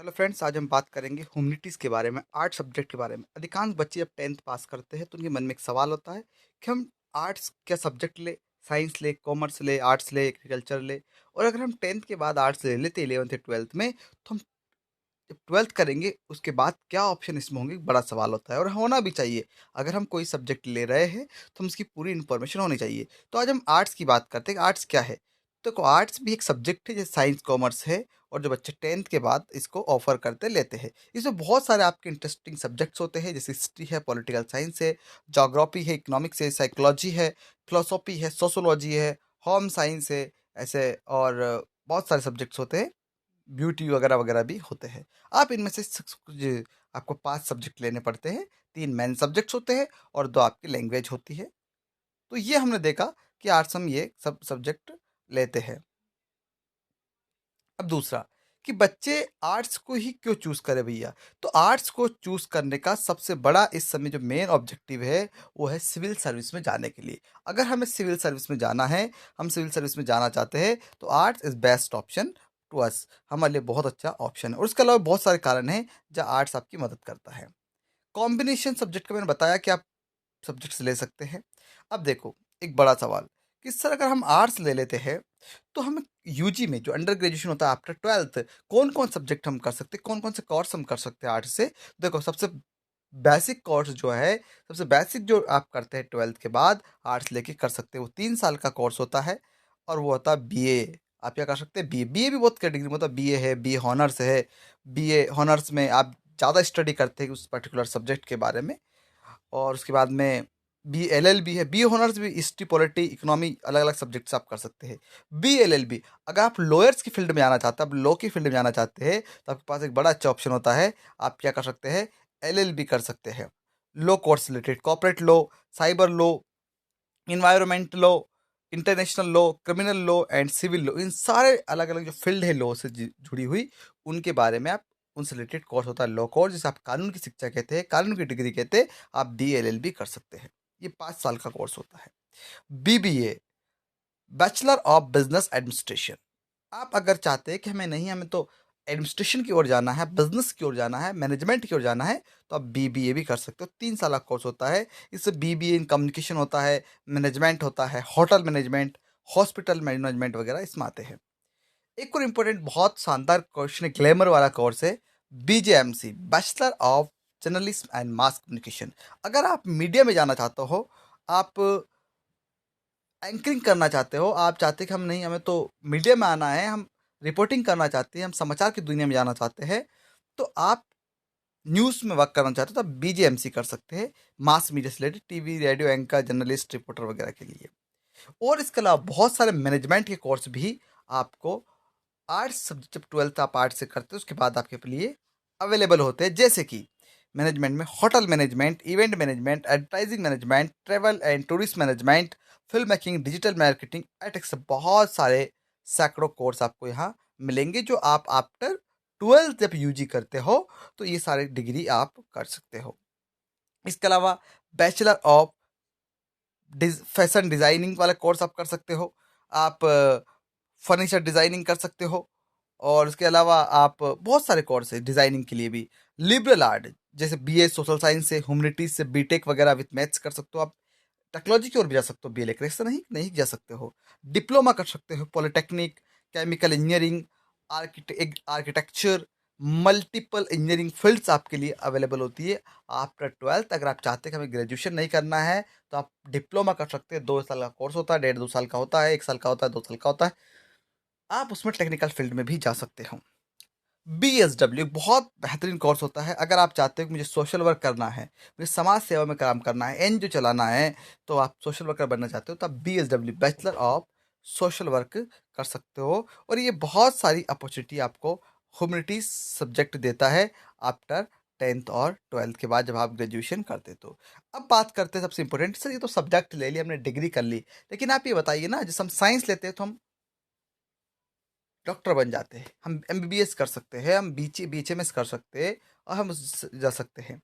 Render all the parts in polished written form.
Hello friends, आज हम बात करेंगे ह्यूमैनिटीज़ के बारे में, आर्ट सब्जेक्ट के बारे में। अधिकांश बच्चे जब 10th पास करते हैं तो उनके मन में एक सवाल होता है कि हम आर्ट्स क्या सब्जेक्ट ले, साइंस ले, कॉमर्स ले, आर्ट्स ले, एग्रीकल्चर ले। और अगर हम 10th के बाद आर्ट्स ले लेते 11th या 12th में, तो हम जब 12th करेंगे उसके बाद क्या ऑप्शन इसमें होंगे, बड़ा सवाल होता है और होना भी चाहिए। अगर हम कोई सब्जेक्ट ले रहे हैं तो हम उसकी पूरी इन्फॉर्मेशन होनी चाहिए। तो आज हम आर्ट्स की बात करते हैं कि आर्ट्स क्या है। तो आर्ट्स भी एक सब्जेक्ट है जैसे साइंस कॉमर्स है, और जो बच्चे 10th के बाद इसको ऑफर करते लेते हैं। इसमें बहुत सारे आपके इंटरेस्टिंग सब्जेक्ट्स होते हैं, जैसे हिस्ट्री है, पॉलिटिकल साइंस है, जोग्राफी है, इकोनॉमिक्स है, साइकोलॉजी है, फिलोसॉफी है, सोशोलॉजी है, होम साइंस है, ऐसे और बहुत सारे सब्जेक्ट्स होते हैं। ब्यूटी वगैरह वगैरह भी होते हैं। आप इनमें से आपको 5 सब्जेक्ट लेने पड़ते हैं। 3 मेन सब्जेक्ट्स होते हैं और 2 आपकी लैंग्वेज होती है। तो ये हमने देखा कि आर्ट्स हम ये सब सब्जेक्ट लेते हैं। अब दूसरा, कि बच्चे आर्ट्स को ही क्यों चूज़ करें भैया? तो आर्ट्स को चूज़ करने का सबसे बड़ा इस समय जो मेन ऑब्जेक्टिव है, वो है सिविल सर्विस में जाने के लिए। अगर हमें सिविल सर्विस में जाना है, हम सिविल सर्विस में जाना चाहते हैं, तो arts is best option to us, हमारे लिए बहुत अच्छा ऑप्शन है। और उसके अलावा बहुत सारे कारण हैं, जहाँ आर्ट्स आपकी मदद करता है। कॉम्बिनेशन सब्जेक्ट का मैंने बताया कि आप सब्जेक्ट्स ले सकते हैं। अब देखो, एक बड़ा सवाल कि सर अगर हम आर्ट्स ले लेते हैं, तो हम यूजी में जो अंडर ग्रेजुएशन होता है आफ्टर 12th, कौन-कौन सब्जेक्ट हम कर सकते हैं, कौन-कौन से कोर्स हम कर सकते हैं आर्ट्स से? देखो, सबसे बेसिक कोर्स जो है, सबसे बेसिक जो आप करते हैं 12th के बाद आर्ट्स लेके कर सकते हैं, वो 3 साल का कोर्स होता है और वो होता है बीए। आप क्या कर सकते हैं? बीए। बीए भी बहुत कैटेगरी में होता है, बीए है, बीए हॉनर्स है। बीए हॉनर्स में आप ज़्यादा स्टडी करते हैं उस पर्टिकुलर सब्जेक्ट के बारे में। और उसके बाद में बी एलएलबी है, बी ऑनर्स भी हिस्ट्री, पॉलिटी, इकोनॉमी, अलग-अलग सब्जेक्ट्स आप कर सकते हैं। बीएलएलबी, अगर आप लॉयर्स की फील्ड में जाना चाहते हैं, आप लॉ की फील्ड में जाना चाहते हैं, तो आपके पास एक बड़ा अच्छा ऑप्शन होता है। आप क्या कर सकते हैं? एलएलबी कर सकते हैं। Law course related, corporate law, cyber law, environment law, international law, criminal law and civil law, इन सारे अलग-अलग जो फील्ड है लॉ से जुड़ी हुई, उनके बारे में आप उनसे रिलेटेड कोर्स होता है लॉ कोर्स, जिसे आप कानून की शिक्षा कहते हैं, कानून की डिग्री कहते हैं। आप बीएलएलबी कर सकते हैं। ये 5 साल का कोर्स होता है। BBA, bachelor of business administration. आप अगर चाहते हैं कि हमें तो एडमिनिस्ट्रेशन की ओर जाना है, बिजनेस की ओर जाना है, मैनेजमेंट की ओर जाना है, तो आप बीबीए भी कर सकते हो। 3 साल का कोर्स होता है। इससे बीबीए इन कम्युनिकेशन होता है, मैनेजमेंट होता है, होटल मैनेजमेंट, हॉस्पिटल मैनेजमेंट वगैरह इसमें आते हैं। एक और इम्पोर्टेंट बहुत शानदार क्वेश्चन, ग्लैमर वाला कोर्स है BJMC, bachelor of journalism and mass communication. अगर आप मीडिया में जाना चाहते हो, आप एंकरिंग करना चाहते हो, आप चाहते हैं कि हम नहीं, हमें तो मीडिया में आना है, हम रिपोर्टिंग करना चाहते हैं, हम समाचार की दुनिया में जाना चाहते हैं, तो आप न्यूज़ में वर्क करना चाहते हो तो आप बीजेएमसी कर सकते हैं। मास मीडिया से related TV, radio anchor, journalist, reporter वगैरह के लिए। और इसके अलावा बहुत सारे मैनेजमेंट के कोर्स भी आपको आर्ट्स सब्जेक्ट, जब 12th आप आर्ट्स से करते हो उसके बाद आपके लिए अवेलेबल होते हैं। जैसे कि मैनेजमेंट में hotel management, event management, advertising management, travel and tourist management, film making, digital marketing, ethics, बहुत सारे सैकड़ों कोर्स आपको यहाँ मिलेंगे, जो आप आफ्टर 12th जब यूजी करते हो तो ये सारे डिग्री आप कर सकते हो। इसके अलावा बैचलर ऑफ फैशन डिजाइनिंग वाला कोर्स आप कर सकते हो। आप फर्नीचर डिजाइनिंग कर सकते हो। और उसके अलावा आप बहुत सारे कोर्स है डिजाइनिंग के लिए भी। लिबरल आर्ट, जैसे बीए सोशल साइंस से, ह्यूमैनिटीज से बीटेक वगैरह विद मैथ्स कर सकते हो आप। टेक्नोलॉजी की ओर भी जा सकते हो, बीए से नहीं नहीं जा सकते हो। डिप्लोमा कर सकते हो, polytechnic, chemical engineering, architecture, multiple engineering fields आपके लिए अवेलेबल होती है। आफ्टर 12th अगर आप चाहते हैं कि हमें ग्रेजुएशन नहीं करना है, तो आप डिप्लोमा कर सकते हैं। 2 साल का कोर्स होता है, 1.5 2 साल का होता है, 1 साल का होता है, 2 साल का होता है। आप उसमें टेक्निकल फील्ड में भी जा सकते हो। बीएसडब्ल्यू बहुत बेहतरीन कोर्स होता है। अगर आप चाहते हो कि मुझे सोशल वर्क करना है, मुझे समाज सेवा में काम करना है, एनजीओ चलाना है, तो आप सोशल वर्कर बनना चाहते हो, तो आप BSW, bachelor of social work कर सकते हो। और ये बहुत सारी अपॉर्चुनिटी आपको ह्यूमैनिटीज सब्जेक्ट देता है आफ्टर 10th और 12th के बाद, जब आप ग्रेजुएशन करते तो। अब बात करते हैं सबसे इंपॉर्टेंट, सर ये तो सब्जेक्ट ले लिया हमने, डिग्री कर ली, लेकिन आप ये बताइए ना, जैसे हम साइंस लेते हैं तो हम डॉक्टर बन जाते हैं, हम एमबीबीएस कर सकते हैं, हम बीएचएमएस कर सकते हैं, और हम जा सकते हैं।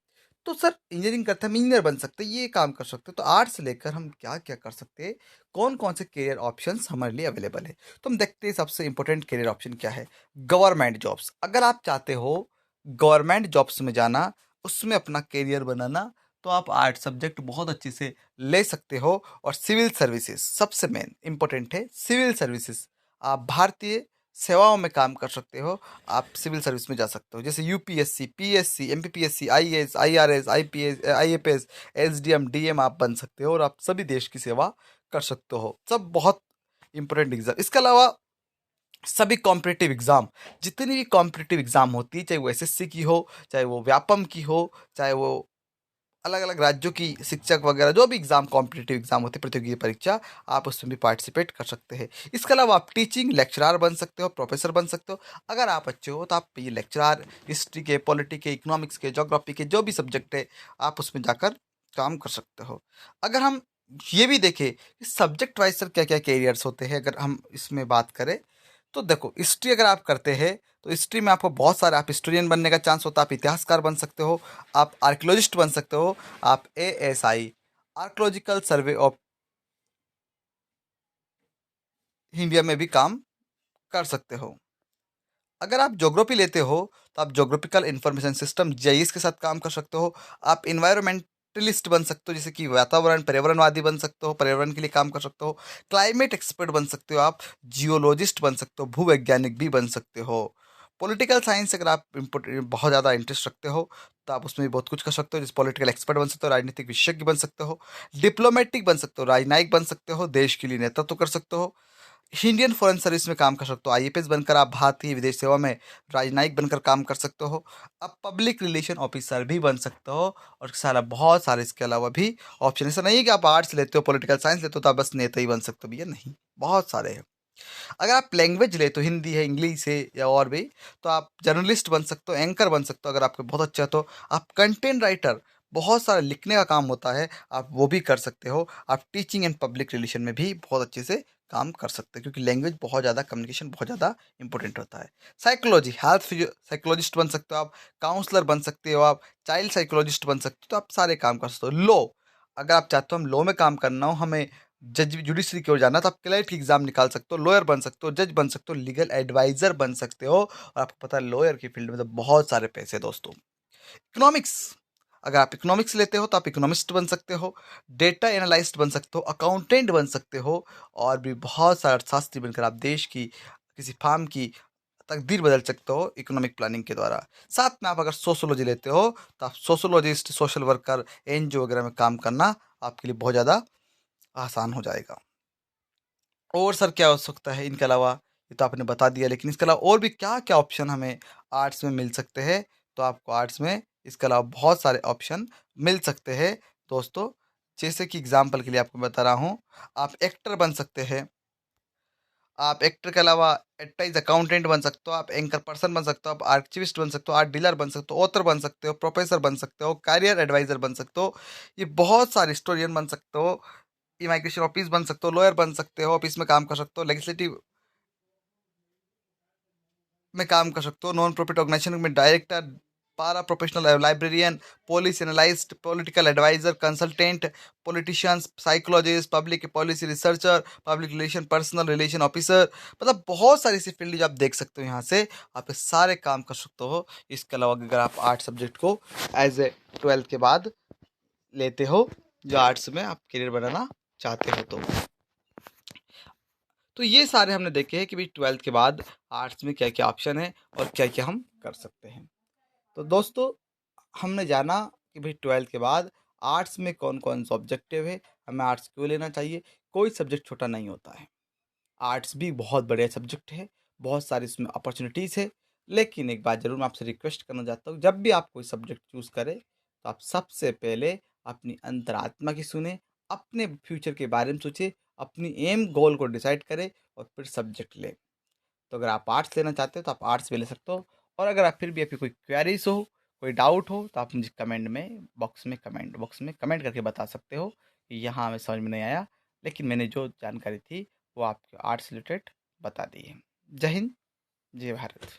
तो सर इंजीनियरिंग करते हम इंजीनियर बन सकते हैं, ये काम कर सकते हैं। तो आर्ट्स से लेकर हम क्या-क्या कर सकते हैं? कौन-कौन से करियर ऑप्शंस हमारे लिए अवेलेबल है? तो हम देखते हैं सबसे इम्पोर्टेंट करियर ऑप्शन क्या है? Government jobs. अगर आप चाहते हो गवर्नमेंट जॉब्स में जाना, उसमें अपना करियर बनाना, तो आप आर्ट्स सब्जेक्ट बहुत अच्छे से ले सकते हो। और सिविल सर्विसेज सबसे मेन इम्पोर्टेंट है, सिविल सर्विसेज। आप भारतीय सेवाओं में काम कर सकते हो, आप सिविल सर्विस में जा सकते हो, जैसे UPSC, PSC, MPPSC, IAS, IRS, IPS, IFS, SDM, DM आप बन सकते हो और आप सभी देश की सेवा कर सकते हो। सब बहुत इंपॉर्टेंट एग्जाम। इसके अलावा सभी कॉम्पिटिटिव एग्जाम, जितनी भी कॉम्पिटिटिव एग्जाम होती है, चाहे वो एसएससी की हो, चाहे वो व्यापम की हो, चाहे वो अलग अलग राज्यों की शिक्षक वगैरह जो भी एग्जाम कॉम्पिटिटिव एग्जाम होती है, प्रतियोगी परीक्षा, आप उसमें भी पार्टिसिपेट कर सकते हैं। इसके अलावा आप टीचिंग लेक्चरार बन सकते हो, प्रोफेसर बन सकते हो। अगर आप अच्छे हो तो आप ये लेक्चरार, हिस्ट्री के, पॉलिटी के, इकोनॉमिक्स के, ज्योग्राफी के, जो भी सब्जेक्ट है, आप उसमें जाकर काम कर सकते हो। अगर हम ये भी देखें कि सब्जेक्ट वाइज सर क्या क्या कैरियर्स होते हैं, अगर हम इसमें बात करें, तो देखो हिस्ट्री अगर आप करते हैं तो हिस्ट्री में आपको बहुत सारे, आप हिस्टोरियन बनने का चांस होता है, आप इतिहासकार बन सकते हो, आप आर्कियोलॉजिस्ट बन सकते हो, आप ASI, archaeological survey of India में भी काम कर सकते हो। अगर आप ज्योग्राफी लेते हो तो आप ज्योग्राफिकल इंफॉर्मेशन सिस्टम जीआईएस के साथ काम कर सकते हो। आप इन्वायरमेंटलिस्ट बन सकते हो, जैसे कि वातावरण पर्यावरणवादी बन सकते हो, पर्यावरण के लिए काम कर सकते हो। क्लाइमेट एक्सपर्ट बन सकते हो आप, जियोलॉजिस्ट बन सकते हो, भूवैज्ञानिक भी बन सकते हो। पॉलिटिकल साइंस अगर आप बहुत ज़्यादा इंटरेस्ट रखते हो तो आप उसमें भी बहुत कुछ कर सकते हो, जैसे पॉलिटिकल एक्सपर्ट बन सकते हो, राजनीतिक विशेषज्ञ बन सकते हो, डिप्लोमेटिक बन सकते हो, राजनयिक बन सकते हो, देश के लिए नेतृत्व कर सकते हो, इंडियन फॉरेन सर्विस में काम कर सकते हो, आईएफएस बनकर आप भारतीय विदेश सेवा में राजनयिक बनकर काम कर सकते हो, आप पब्लिक रिलेशन ऑफिसर भी बन सकते हो। और सारा बहुत सारे इसके अलावा भी ऑप्शन। ऐसा नहीं है कि आप आर्ट्स लेते हो, पॉलिटिकल साइंस लेते हो तो आप बस नेता ही बन सकते हो, भैया नहीं, बहुत सारे हैं। अगर आप लैंग्वेज ले तो हिंदी है, इंग्लिश है, या और भी, तो आप जर्नलिस्ट बन सकते हो, एंकर बन सकते हो, अगर आपके बहुत अच्छा है तो आप कंटेंट राइटर, बहुत सारा लिखने का काम होता है, आप वो भी कर सकते हो। आप टीचिंग एंड पब्लिक रिलेशन में भी बहुत अच्छे से काम कर सकते हैं, क्योंकि लैंग्वेज बहुत ज़्यादा, कम्युनिकेशन बहुत ज़्यादा इंपॉर्टेंट होता है। साइकोलॉजी, हेल्थ साइकोलॉजिस्ट बन सकते हो आप, काउंसलर बन सकते हो आप, चाइल्ड साइकोलॉजिस्ट बन सकते हो, तो आप सारे काम कर सकते हो। लॉ, अगर आप चाहते हो हम लॉ में काम करना हो, हमें जज जुडिशरी की ओर जाना, तो आप क्लर्क की एग्जाम निकाल सकते हो, लॉयर बन सकते हो, जज बन सकते हो, लीगल एडवाइजर बन सकते हो। और आपको पता है लॉयर की फील्ड में तो बहुत सारे पैसे हैं दोस्तों। इकोनॉमिक्स, अगर आप इकोनॉमिक्स लेते हो तो आप इकोनॉमिस्ट बन सकते हो, डेटा एनालिस्ट बन सकते हो, अकाउंटेंट बन सकते हो, और भी बहुत सारे अर्थशास्त्री बनकर आप देश की किसी फार्म की तकदीर बदल सकते हो इकोनॉमिक प्लानिंग के द्वारा। साथ में आप अगर सोशोलॉजी लेते हो तो आप सोशोलॉजिस्ट, सोशल वर्कर, एनजीओ वगैरह में काम करना आपके लिए बहुत ज़्यादा आसान हो जाएगा। और सर क्या हो सकता है इनके अलावा? ये तो आपने बता दिया, लेकिन इसके अलावा और भी क्या-क्या ऑप्शन हमें आर्ट्स में मिल सकते हैं? तो आपको आर्ट्स में इसके अलावा बहुत सारे ऑप्शन मिल सकते हैं दोस्तों। जैसे कि एग्ज़ाम्पल के लिए आपको बता रहा हूँ, आप एक्टर बन सकते हैं। आप एक्टर के अलावा एडवर्टाइज अकाउंटेंट बन सकते हो, आप एंकर पर्सन बन सकते हो, आप आर्चिविस्ट बन सकते हो, आर्ट डीलर बन सकते हो, ऑथर बन सकते हो, प्रोफेसर बन सकते हो, करियर एडवाइजर बन सकते हो। ये बहुत सारे हिस्टोरियन बन सकते हो, इमिग्रेशन ऑफिस बन सकते हो, लॉयर बन सकते हो, ऑफिस में काम कर सकते हो, लेजिस्लेटिव में काम कर सकते हो, नॉन प्रॉफिट ऑर्गेनाइजेशन में director, para professional librarian, police analyst, political adviser, consultant, politicians, psychologist, public policy researcher, public relation, personal relation officer, मतलब बहुत सारी ऐसी फील्ड जो आप देख सकते हो यहाँ से, आप ये सारे काम कर सकते हो। इसके अलावा अगर आप आर्ट सब्जेक्ट को एज ए 12th के बाद लेते हो, जो आर्ट्स में आप करियर बनाना चाहते हो तो ये सारे हमने देखे हैं कि भाई 12th के बाद आर्ट्स में क्या क्या ऑप्शन है और क्या क्या हम कर सकते हैं। तो दोस्तों हमने जाना कि भाई 12th के बाद आर्ट्स में कौन कौन सा ऑब्जेक्टिव है, हमें आर्ट्स क्यों लेना चाहिए। कोई सब्जेक्ट छोटा नहीं होता है, आर्ट्स भी बहुत बढ़िया सब्जेक्ट है, बहुत सारी इसमें अपॉर्चुनिटीज़ है। लेकिन एक बात ज़रूर मैं आपसे रिक्वेस्ट करना चाहता हूँ, जब भी आप कोई सब्जेक्ट चूज़ करें तो आप सबसे पहले अपनी अंतरात्मा की सुने, अपने फ्यूचर के बारे में सोचिए, अपनी एम गोल को डिसाइड करें और फिर सब्जेक्ट लें। तो अगर आप आर्ट्स लेना चाहते हो तो आप आर्ट्स भी ले सकते हो। और अगर आप फिर भी आपकी कोई क्वेरीज हो, कोई डाउट हो, तो आप मुझे कमेंट बॉक्स में कमेंट करके बता सकते हो कि यहाँ हमें समझ में नहीं आया, लेकिन मैंने जो जानकारी थी वो आपको आर्ट्स रिलेटेड बता दी है। जय हिंद, जय भारत।